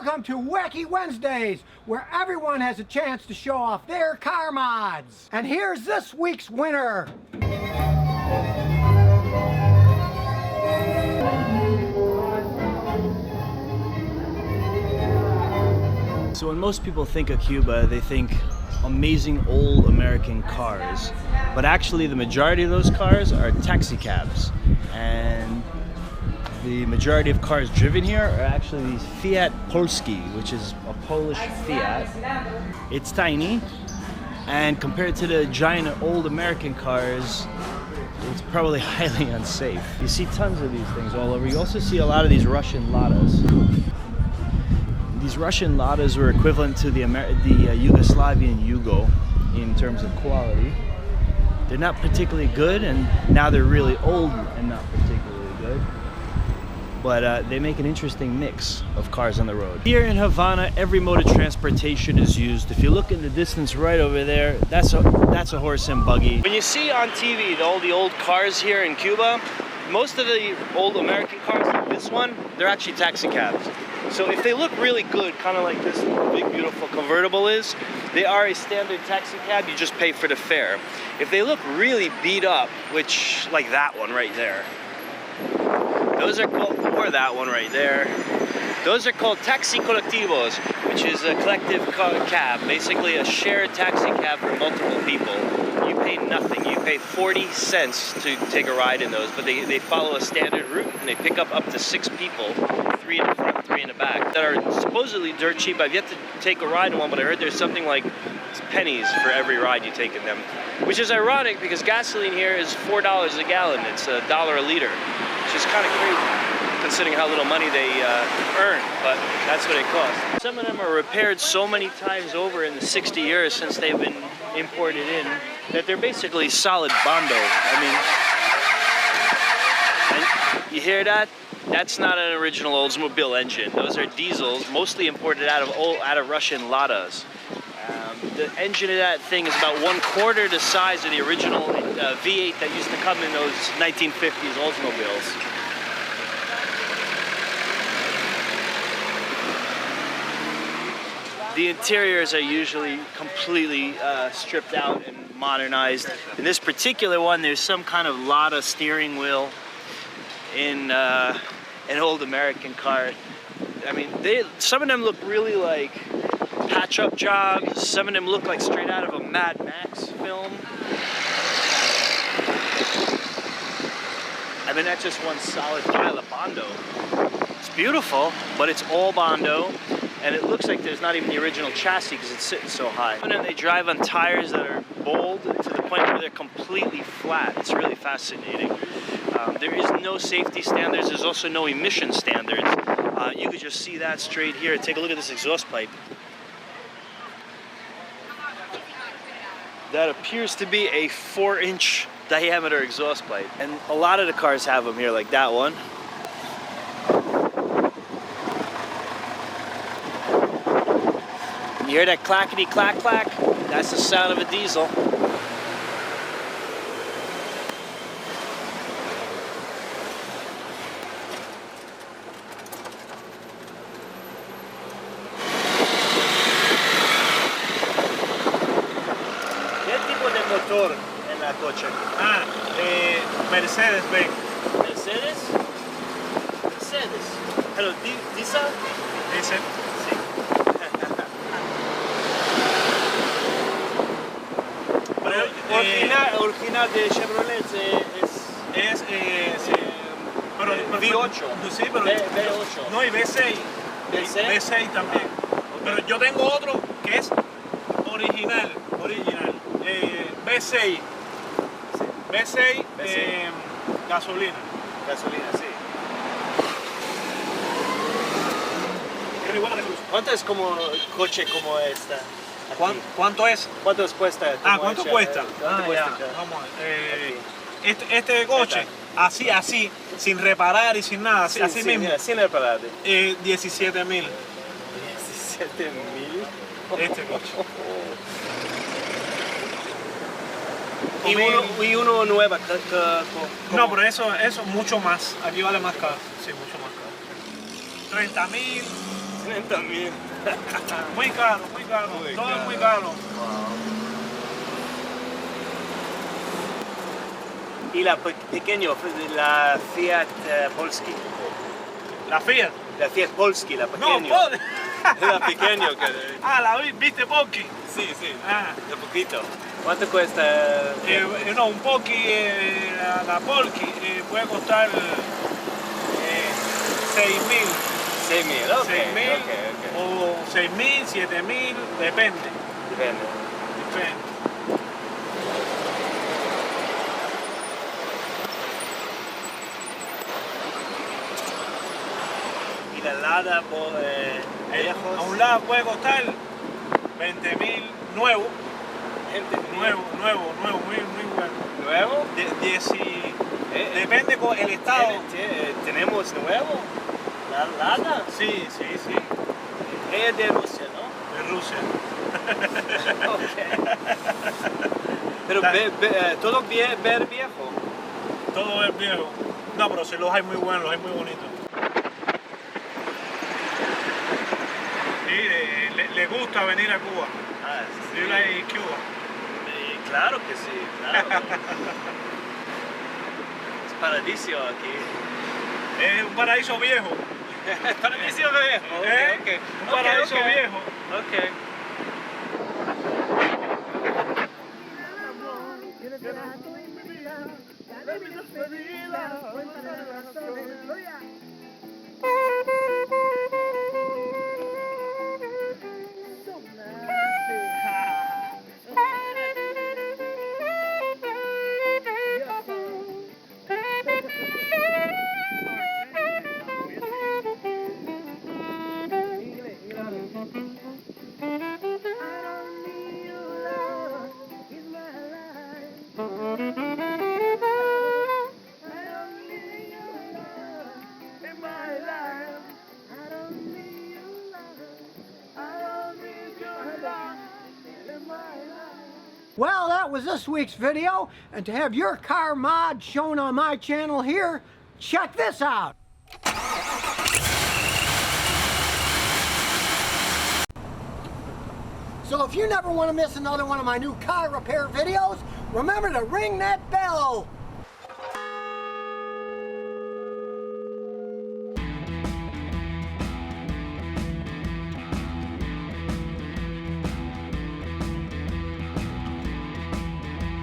welcome to Wacky Wednesdays, where everyone has a chance to show off their car mods. And here's this week's winner. So when most people think of Cuba, they think amazing old American cars. But actually the majority of those cars are taxi cabs. And the majority of cars driven here are actually these Fiat Polski, which is a Polish Fiat. It's tiny, and compared to the giant old American cars, it's probably highly unsafe. You see tons of these things all over. You also see a lot of these Russian Ladas. These Russian Ladas were equivalent to the Yugoslavian Yugo in terms of quality. They're not particularly good, and now they're really old and not particularly good. But they make an interesting mix of cars on the road. Here in Havana, every mode of transportation is used. If you look in the distance right over there, that's a horse and buggy. When you see on TV all the old cars here in Cuba, most of the old American cars like this one, they're actually taxi cabs. So if they look really good, kind of like this big beautiful convertible is, they are a standard taxi cab, you just pay for the fare. If they look really beat up, which like that one right there, those are called, or that one right there, those are called taxi colectivos, which is a collective cab, basically a shared taxi cab for multiple people. You pay nothing. You pay 40 cents to take a ride in those, but they follow a standard route, and they pick up to 6 people, 3 in the front, 3 in the back, that are supposedly dirt cheap. I've yet to take a ride in one, but I heard there's something like pennies for every ride you take in them, which is ironic because gasoline here is $4 a gallon. It's $1 a liter, which is kind of crazy considering how little money they earn, but that's what it costs. Some of them are repaired so many times over in the 60 years since they've been imported in that they're basically solid bondo. I mean, you hear that? That's not an original Oldsmobile engine. Those are diesels, mostly imported out of Russian Ladas. The engine of that thing is about 1/4 the size of the original V8 that used to come in those 1950s Oldsmobiles. The interiors are usually completely stripped out and modernized. In this particular one, there's some kind of Lada steering wheel in an old American car. I mean, some of them look really like patch-up jobs. Some of them look like straight out of a Mad Max film. I mean, that's just one solid pile of bondo. It's beautiful, but it's all bondo. And it looks like there's not even the original chassis because it's sitting so high. And then they drive on tires that are bold to the point where they're completely flat. It's really fascinating. There is no safety standards. There's also no emission standards. You could just see that straight here. Take a look at this exhaust pipe. That appears to be a 4-inch diameter exhaust pipe. And a lot of the cars have them here, like that one. You hear that clackety clack clack? That's the sound of a diesel. ¿Qué tipo de motor en la coche? Mercedes-Benz. Mercedes? Mercedes. Hello, diesel? Diesel. Sí. Original de Chevrolet es pero V8. Sí, pero V8. No, y V6. V6 también. Okay. Pero yo tengo otro que es original. V6. V6 gasolina. Gasolina, sí. ¿Cuánto es como coche como esta? ¿Cuánto es? ¿Cuánto cuesta? ¿Cuánto cuesta? ¿Cuánto cuesta? Vamos a ver. Este coche, así, sin reparar y sin nada, así mismo. Mira, sin reparar. 17.000. 17.000. Este coche. Y uno nueva. No, pero eso mucho más. Aquí vale más caro. Sí, mucho más caro. 30.000. 60,000. Muy caro, muy caro. Muy Todo caro. es muy caro. Y la pequeño, la Fiat Polski. La Fiat. La Fiat Polski, la No, pequeño. pobre. La pequeño que... Ah, la viste Pocky. Sí, sí, Ah. de poquito. ¿Cuánto cuesta? No, un Pocky, la Polky puede costar 6.000. 6.000, ok. 6.000 ok. o 6.000, 7.000, depende. Depende. Depende. Y la Lada, A un lado puede costar 20.000 nuevo. Nuevo, muy bueno. ¿Nuevo? Depende con el estado. ¿Tenemos nuevo? ¿La Lada? Sí. Ella es de Rusia, ¿no? De Rusia. Ok. Pero todo ver viejo. Todo es viejo. No, pero sí los hay muy buenos, los hay muy bonitos. Sí, le gusta venir a Cuba. Ah, Do you like Cuba? Claro que sí, claro. Es paradisio aquí. Es un paraíso viejo. Paradisio viejo. Okay. Un paraíso viejo. Ok. Well, that was this week's video, and to have your car mod shown on my channel here, check this out. So if you never want to miss another one of my new car repair videos, remember to ring that bell.